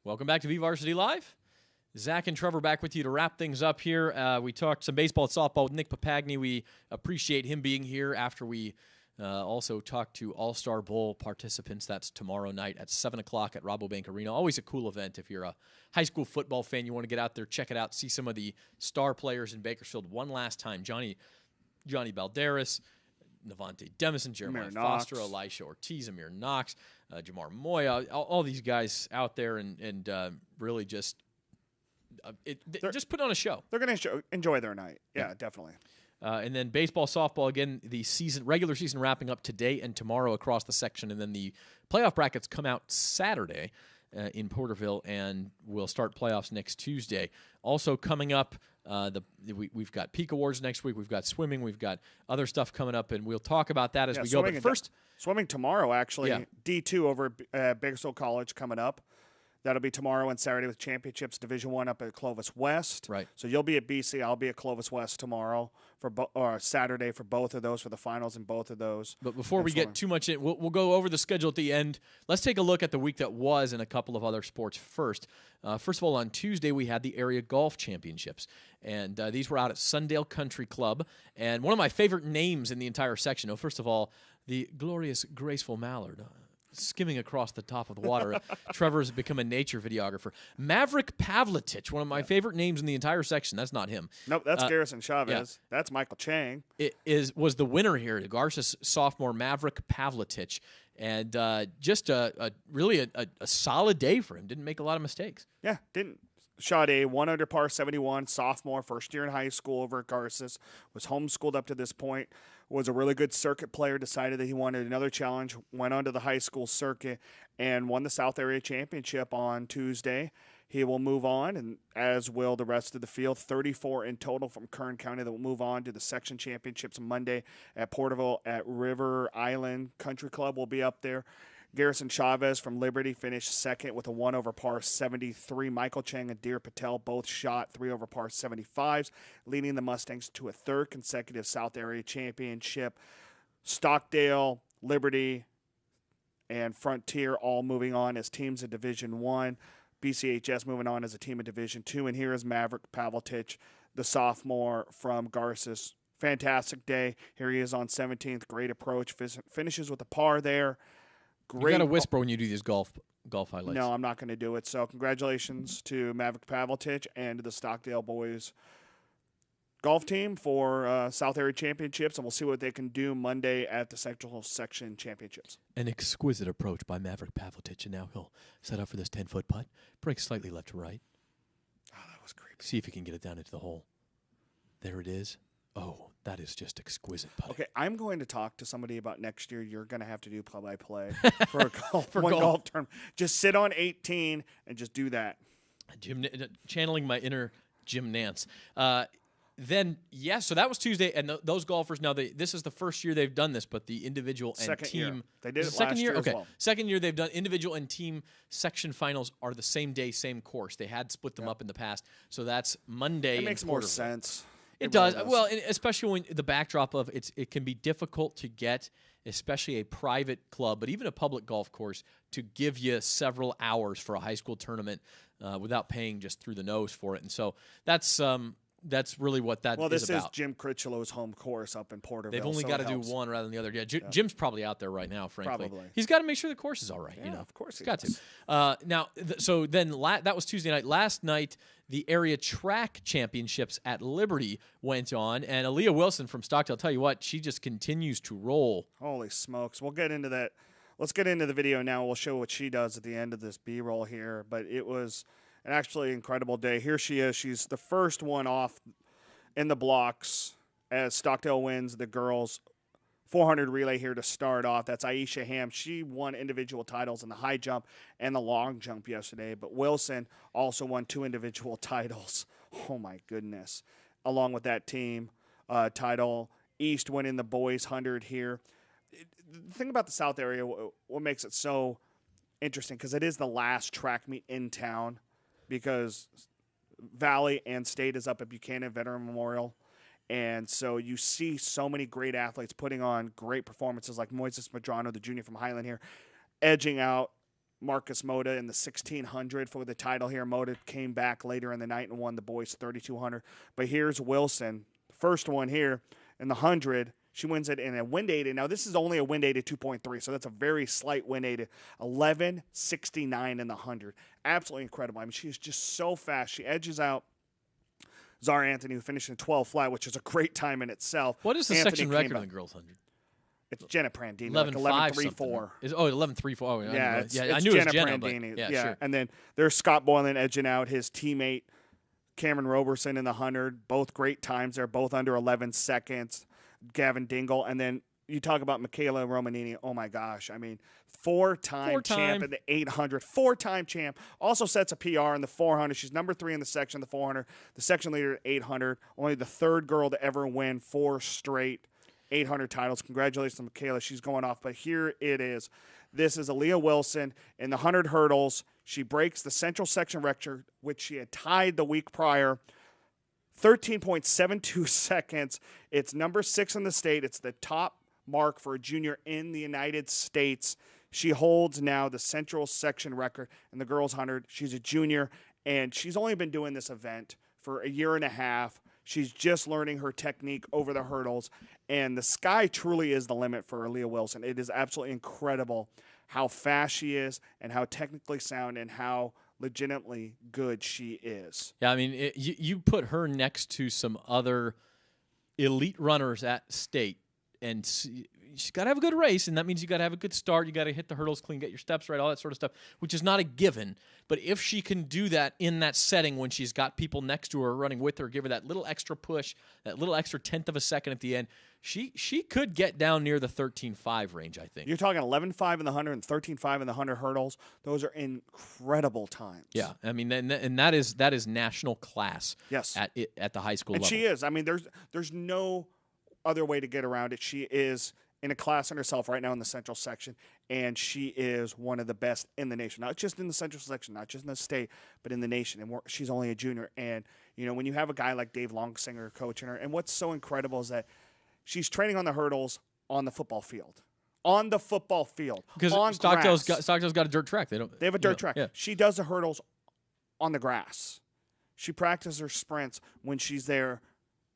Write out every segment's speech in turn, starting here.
Welcome back to BVarsity Live. Zach and Trevor back with you to wrap things up here. We talked some baseball and softball with Nick Papagni. We appreciate him being here after we also talked to All-Star Bowl participants. That's tomorrow night at 7 o'clock at Rabobank Arena. Always a cool event. If you're a high school football fan, you want to get out there, check it out, see some of the star players in Bakersfield one last time. Johnny Balderas, Navante Demison, Jeremiah Foster, Elisha Ortiz, Amir Knox, Jamar Moya, all these guys out there and really just just put on a show. They're going to enjoy their night. Yeah, definitely. And then baseball, softball, again, the regular season wrapping up today and tomorrow across the section. And then the playoff brackets come out Saturday in Porterville, and we'll start playoffs next Tuesday. Also coming up, we've got Peak Awards next week. We've got swimming. We've got other stuff coming up, and we'll talk about that as we go. But first, swimming tomorrow, actually. D2 over at Bakersfield College coming up. That'll be tomorrow and Saturday with championships, Division I up at Clovis West. Right. So you'll be at BC. I'll be at Clovis West tomorrow or Saturday for both of those, for the finals in both of those. But before we get too much in, we'll go over the schedule at the end. Let's take a look at the week that was and a couple of other sports first. First of all, on Tuesday, we had the area golf championships. And these were out at Sundale Country Club. And one of my favorite names in the entire section, first of all, the glorious, graceful mallard. Skimming across the top of the water. Trevor's become a nature videographer. Maverick Pavletich, one of my favorite names in the entire section. That's not him. Nope, that's Garrison Chavez. Yeah. That's Michael Chang. Was the winner here, the Garces sophomore Maverick Pavletich. And just really a solid day for him. Didn't make a lot of mistakes. Yeah, didn't. Shot a 1 under par 71, sophomore, first year in high school over at Garces. Was homeschooled up to this point. Was a really good circuit player, decided that he wanted another challenge, went on to the high school circuit, and won the South Area Championship on Tuesday. He will move on, and as will the rest of the field. 34 in total from Kern County that will move on to the section championships Monday at Porterville at River Island Country Club will be up there. Garrison Chavez from Liberty finished second with a 1 over par 73. Michael Chang and Deer Patel both shot 3 over par 75s, leading the Mustangs to a third consecutive South Area Championship. Stockdale, Liberty, and Frontier all moving on as teams in Division I. BCHS moving on as a team in Division II. And here is Maverick Pavletich, the sophomore from Garces. Fantastic day. Here he is on 17th. Great approach. Finishes with a par there. Great. You got to whisper when you do these golf highlights. No, I'm not going to do it. So congratulations to Maverick Pavletich and to the Stockdale boys golf team for South Area Championships, and we'll see what they can do Monday at the Central Section Championships. An exquisite approach by Maverick Pavletich, and now he'll set up for this 10-foot putt, break slightly left to right. Oh, that was creepy. See if he can get it down into the hole. There it is. Oh, that is just exquisite putting. Okay, I'm going to talk to somebody about next year. You're going to have to do play-by-play for a golf tournament. Just sit on 18 and just do that. Channeling my inner Jim Nance. So that was Tuesday, and those golfers, now this is the first year they've done this, but the individual and second team. Year. They did it last year as well. Second year they've done individual and team section finals are the same day, same course. They had split them up in the past, so that's Monday. It makes more sense. It does. Well, especially when the backdrop of it can be difficult to get, especially a private club, but even a public golf course, to give you several hours for a high school tournament without paying just through the nose for it. And so that's really what that is about. Well, this is Jim Critchelow's home course up in Porterville. They've only got to do one rather than the other. Yeah, Jim's probably out there right now, frankly. Probably. He's got to make sure the course is all right. Yeah, of course he's got to. Now, that was Tuesday night. Last night, the area track championships at Liberty went on, and Aaliyah Wilson from Stockdale, I'll tell you what, she just continues to roll. Holy smokes. We'll get into that. Let's get into the video now. We'll show what she does at the end of this B-roll here, but it was an actually incredible day. Here she is. She's the first one off in the blocks as Stockdale wins the girls' 400 relay here to start off. That's Aisha Ham. She won individual titles in the high jump and the long jump yesterday, but Wilson also won 2 individual titles. Oh, my goodness. Along with that team title. East winning the boys' 100 here. The thing about the South area, what makes it so interesting, because it is the last track meet in town, because Valley and State is up at Buchanan Veteran Memorial. And so you see so many great athletes putting on great performances, like Moises Medrano, the junior from Highland here, edging out Marcus Moda in the 1600 for the title here. Moda came back later in the night and won the boys 3200. But here's Wilson, first one here in the 100. She wins it in a wind aided. Now, this is only a wind aided 2.3, so that's a very slight wind aided. 11:69 in the 100. Absolutely incredible. I mean, she's just so fast. She edges out Zara Anthony, who finished in 12 flat, which is a great time in itself. What is the Anthony section record in the girls' 100? It's Jenna Prandini, 11.34. 11.34. Oh, yeah, it's I knew it Jenna was Jenna. Prandini. Yeah, sure. And then there's Scott Boylan edging out his teammate Cameron Roberson in the 100. Both great times there, both under 11 seconds. Gavin Dingle, and then you talk about Michaela Romanini. Oh my gosh! I mean, four-time champ in the 800, four-time champ. Also sets a PR in the 400. She's number 3 in the section, the 400. The section leader at 800. Only the third girl to ever win 4 straight 800 titles. Congratulations to Michaela. She's going off. But here it is. This is Aaliyah Wilson in the 100 hurdles. She breaks the central section record, which she had tied the week prior. 13.72 seconds. It's number 6 in the state. It's the top mark for a junior in the United States. She holds now the central section record in the girls 100. She's a junior, and she's only been doing this event for a year and a half. She's just learning her technique over the hurdles, and the sky truly is the limit for Aaliyah Wilson. It is absolutely incredible how fast she is and how technically sound and how legitimately good she is. Yeah, I mean, you put her next to some other elite runners at state, and she's got to have a good race, and that means you got to have a good start. You got to hit the hurdles clean, get your steps right, all that sort of stuff, which is not a given. But if she can do that in that setting when she's got people next to her running with her, give her that little extra push, that little extra tenth of a second at the end, she could get down near the 13.5 range, I think. You're talking 11.5 in the 100 and 13.5 in the 100 hurdles. Those are incredible times. Yeah, I mean, and that is national class. Yes. At the high school and level. She is. I mean, there's no other way to get around it. She is in a class in herself right now in the central section, and she is one of the best in the nation. Not just in the central section, not just in the state, but in the nation. And she's only a junior. And, you know, when you have a guy like Dave Longsinger coaching her, and what's so incredible is that she's training on the hurdles on the football field. On the football field. Because Stockdale's got a dirt track. They have a dirt track. Yeah. She does the hurdles on the grass. She practices her sprints when she's there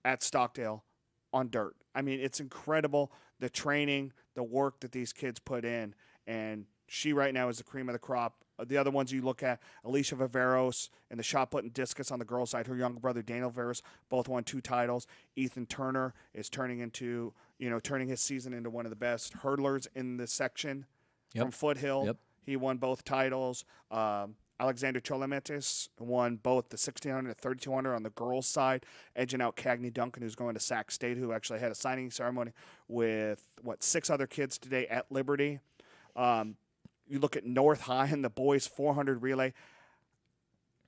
at Stockdale on dirt. I mean, it's incredible, the training, the work that these kids put in. And she right now is the cream of the crop. The other ones you look at, Alicia Viveros and the shot put and discus on the girls' side. Her younger brother, Daniel Viveros, both won 2 titles. Ethan Turner is turning his season into one of the best hurdlers in the section from Foothill. Yep. He won both titles. Alexander Cholometis won both the 1600 and 3200 on the girls' side, edging out Cagney Duncan, who's going to Sac State, who actually had a signing ceremony with, 6 other kids today at Liberty. You look at North High and the boys 400 relay.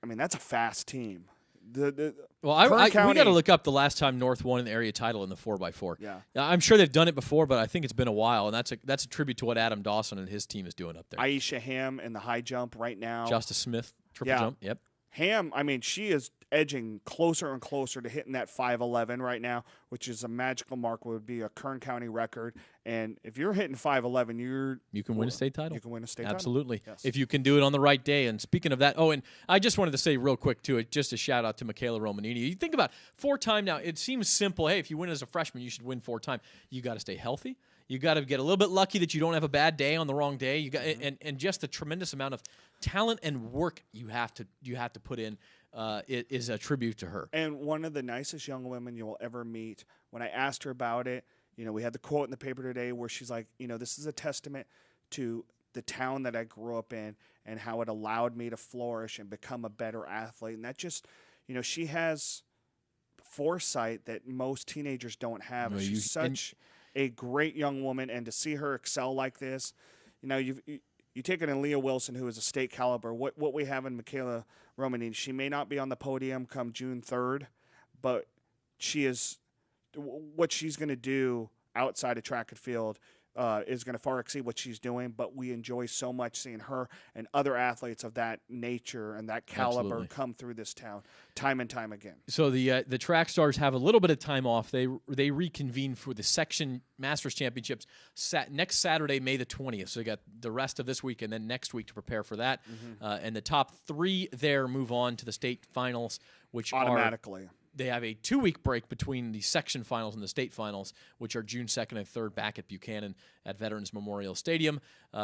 I mean, that's a fast team. We got to look up the last time North won an area title in the 4x4. Yeah, I'm sure they've done it before, but I think it's been a while, and that's a tribute to what Adam Dawson and his team is doing up there. Aisha Ham in the high jump right now. Justice Smith triple jump. Yep. Ham, I mean, she is edging closer and closer to hitting that 5'11" right now, which is a magical mark, would be a Kern County record. And if you're hitting 5'11", you can win a state title. You can win a state title. Absolutely. Yes. If you can do it on the right day. And speaking of that, and I just wanted to say real quick, too, just a shout-out to Michaela Romanini. You think about 4-time now. It seems simple. Hey, if you win as a freshman, you should win 4-time. You got to stay healthy. You got to get a little bit lucky that you don't have a bad day on the wrong day. You got and just the tremendous amount of talent and work you have to put in is a tribute to her. And one of the nicest young women you will ever meet. When I asked her about it, we had the quote in the paper today where she's like, this is a testament to the town that I grew up in and how it allowed me to flourish and become a better athlete. And that just, she has foresight that most teenagers don't have. No, she's such a great young woman, and to see her excel like this, you take an Aaliyah Wilson, who is a state caliber. What we have in Michaela Romanini, she may not be on the podium come June 3rd, but she is what she's going to do outside of track and field. is going to far exceed what she's doing, but we enjoy so much seeing her and other athletes of that nature and that caliber come through this town time and time again. So the track stars have a little bit of time off. They reconvene for the section Masters Championships next Saturday, May the 20th. So they got the rest of this week and then next week to prepare for that. And the top 3 there move on to the state finals, which automatically. They have a 2-week break between the section finals and the state finals, which are June 2nd and 3rd back at Buchanan at Veterans Memorial Stadium.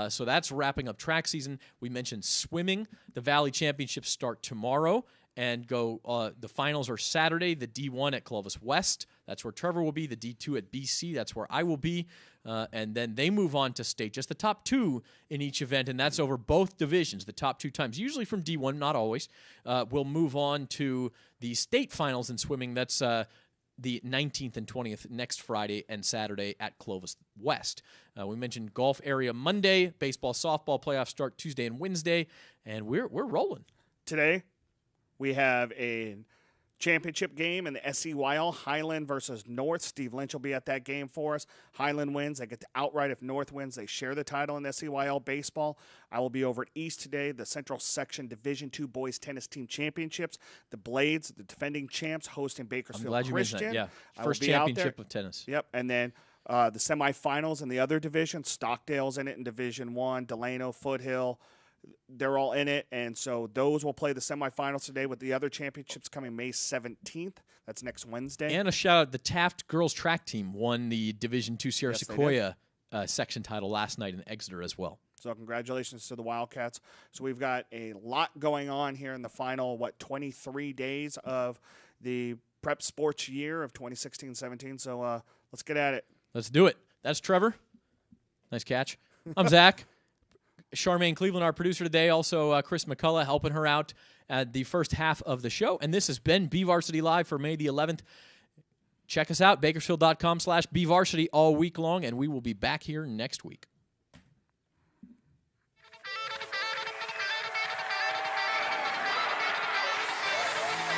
So that's wrapping up track season. We mentioned swimming. The Valley Championships start tomorrow and go. The finals are Saturday. The D1 at Clovis West. That's where Trevor will be. The D2 at BC. That's where I will be. And then they move on to state. Just the top 2 in each event, and that's over both divisions. The top 2 times, usually from D1, not always, will move on to the state finals in swimming. That's the 19th and 20th next Friday and Saturday at Clovis West. We mentioned golf area Monday. Baseball, softball playoffs start Tuesday and Wednesday, and we're rolling. Today, we have a championship game in the SEYL, Highland versus North. Steve Lynch will be at that game for us. Highland wins. They get to outright. If North wins, they share the title in SEYL baseball. I will be over at East today, the Central Section Division II Boys Tennis Team Championships. The Blades, the defending champs, hosting Bakersfield I'm glad you Christian. mentioned that. Yeah, first championship of tennis. Yep, and then the semifinals in the other division. Stockdale's in it in Division I, Delano, Foothill. They're all in it, and so those will play the semifinals today with the other championships coming May 17th. That's next Wednesday. And a shout-out, the Taft girls track team won the Division II Sierra Sequoia section title last night in Exeter as well. So congratulations to the Wildcats. So we've got a lot going on here in the final, 23 days of the prep sports year of 2016-17. So let's get at it. Let's do it. That's Trevor. Nice catch. I'm Zach. Charmaine Cleveland, our producer today. Also, Chris McCullough helping her out at the first half of the show. And this has been BVarsity Live for May the 11th. Check us out, bakersfield.com/BVarsity all week long, and we will be back here next week.